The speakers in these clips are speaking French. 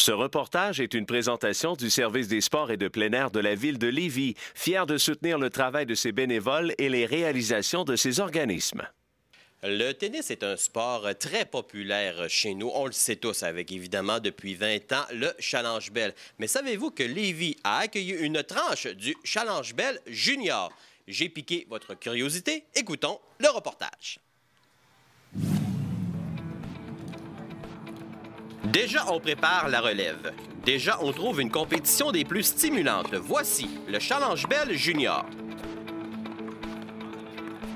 Ce reportage est une présentation du service des sports et de plein air de la ville de Lévis, fier de soutenir le travail de ses bénévoles et les réalisations de ses organismes. Le tennis est un sport très populaire chez nous. On le sait tous avec, évidemment, depuis 20 ans, le Challenge Bell. Mais savez-vous que Lévis a accueilli une tranche du Challenge Bell Junior? J'ai piqué votre curiosité. Écoutons le reportage. Déjà, on prépare la relève. Déjà, on trouve une compétition des plus stimulantes. Voici le Challenge Bell Junior.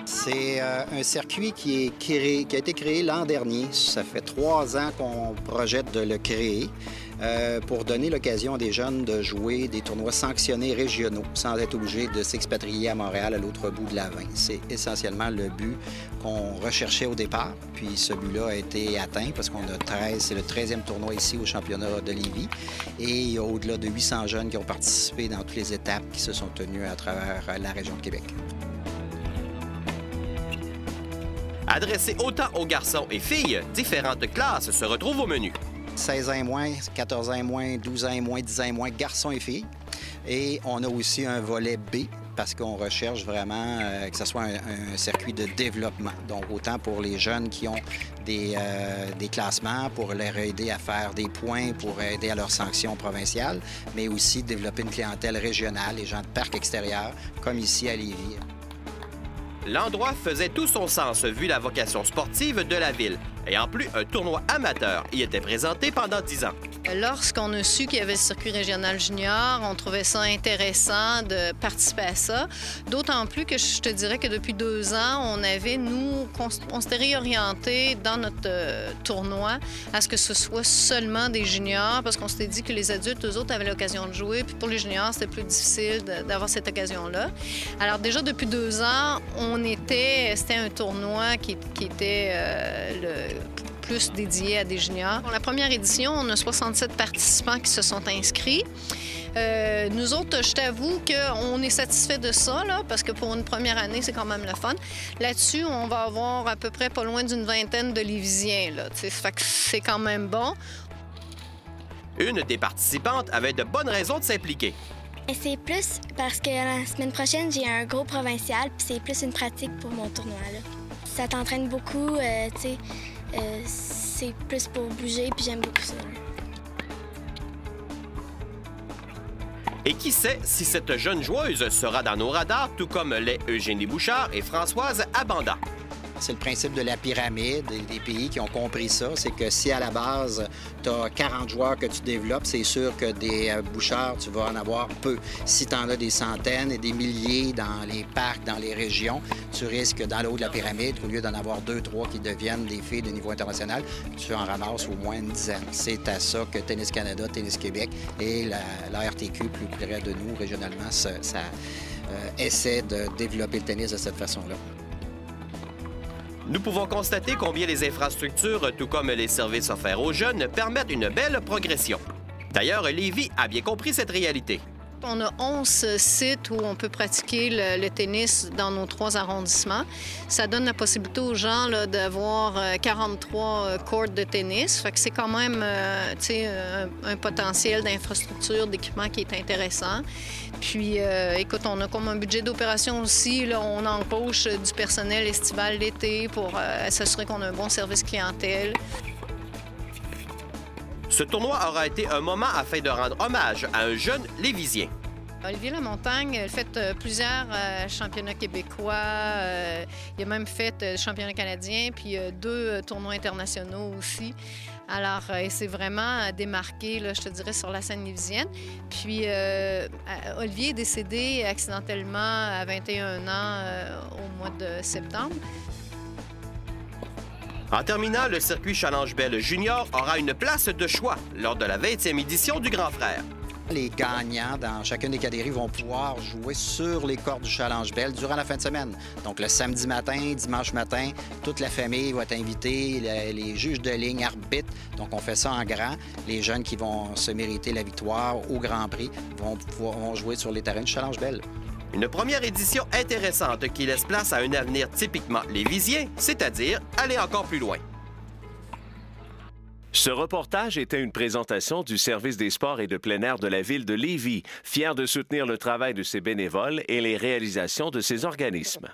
C'est un circuit qui a été créé l'an dernier. Ça fait 3 ans qu'on projette de le créer pour donner l'occasion à des jeunes de jouer des tournois sanctionnés régionaux sans être obligés de s'expatrier à Montréal à l'autre bout de la 20. C'est essentiellement le but qu'on recherchait au départ. Puis ce but-là a été atteint parce qu'on a 13, c'est le 13e tournoi ici au championnat de Lévis. Et il y a au-delà de 800 jeunes qui ont participé dans toutes les étapes qui se sont tenues à travers la région de Québec. Adressé autant aux garçons et filles, différentes classes se retrouvent au menu. 16 ans et moins, 14 ans et moins, 12 ans et moins, 10 ans et moins, garçons et filles. Et on a aussi un volet B parce qu'on recherche vraiment que ce soit un circuit de développement. Donc, autant pour les jeunes qui ont des classements, pour leur aider à faire des points, pour aider à leurs sanctions provinciales, mais aussi développer une clientèle régionale, les gens de parcs extérieurs, comme ici à Lévis. L'endroit faisait tout son sens vu la vocation sportive de la ville. Et en plus, un tournoi amateur y était présenté pendant 10 ans. Lorsqu'on a su qu'il y avait le circuit régional junior, on trouvait ça intéressant de participer à ça. D'autant plus que je te dirais que depuis 2 ans, on s'était réorienté dans notre tournoi à ce que ce soit seulement des juniors parce qu'on s'était dit que les adultes, eux autres, avaient l'occasion de jouer. Puis pour les juniors, c'était plus difficile d'avoir cette occasion-là. Alors déjà, depuis 2 ans, c'était un tournoi qui était plus dédié à des juniors. Pour la première édition, on a 67 participants qui se sont inscrits. Nous autres, je t'avoue qu'on est satisfait de ça, là, parce que pour une première année, c'est quand même le fun. Là-dessus, on va avoir à peu près pas loin d'une vingtaine de Lévisiens. Fait que c'est quand même bon. Une des participantes avait de bonnes raisons de s'impliquer. C'est plus parce que la semaine prochaine, j'ai un gros provincial, puis c'est plus une pratique pour mon tournoi, là. Ça t'entraîne beaucoup, tu sais, c'est plus pour bouger, puis j'aime beaucoup ça. Et qui sait si cette jeune joueuse sera dans nos radars, tout comme l'est Eugénie Bouchard et Françoise Abanda. C'est le principe de la pyramide et des pays qui ont compris ça. C'est que si à la base, tu as 40 joueurs que tu développes, c'est sûr que des bouchards, tu vas en avoir peu. Si tu en as des centaines et des milliers dans les parcs, dans les régions, tu risques, dans le haut de la pyramide, au lieu d'en avoir 2, 3 qui deviennent des filles de niveau international, tu en ramasses au moins une dizaine. C'est à ça que Tennis Canada, Tennis Québec et la RTQ, plus près de nous, régionalement, essaie de développer le tennis de cette façon-là. Nous pouvons constater combien les infrastructures, tout comme les services offerts aux jeunes, permettent une belle progression. D'ailleurs, Lévis a bien compris cette réalité. On a 11 sites où on peut pratiquer le tennis dans nos 3 arrondissements. Ça donne la possibilité aux gens d'avoir 43 courts de tennis. Fait que c'est quand même un potentiel d'infrastructure, d'équipement qui est intéressant. Puis, écoute, on a comme un budget d'opération aussi. Là, on embauche du personnel estival l'été pour s'assurer qu'on a un bon service clientèle. Ce tournoi aura été un moment afin de rendre hommage à un jeune Lévisien. Olivier Lamontagne a fait plusieurs championnats québécois. Il a même fait championnat canadien, puis 2 tournois internationaux aussi. Alors, il s'est vraiment démarqué, là, je te dirais, sur la scène lévisienne. Puis, Olivier est décédé accidentellement à 21 ans au mois de septembre. En terminant, le circuit Challenge Bell Junior aura une place de choix lors de la 20e édition du Grand Frère. Les gagnants dans chacune des catégories vont pouvoir jouer sur les cordes du Challenge Bell durant la fin de semaine. Donc, le samedi matin, dimanche matin, toute la famille va être invitée, les juges de ligne, arbitres. Donc, on fait ça en grand. Les jeunes qui vont se mériter la victoire au Grand Prix vont jouer sur les terrains du Challenge Bell. Une première édition intéressante qui laisse place à un avenir typiquement lévisien, c'est-à-dire aller encore plus loin. Ce reportage était une présentation du service des sports et de plein air de la ville de Lévis, fier de soutenir le travail de ses bénévoles et les réalisations de ses organismes.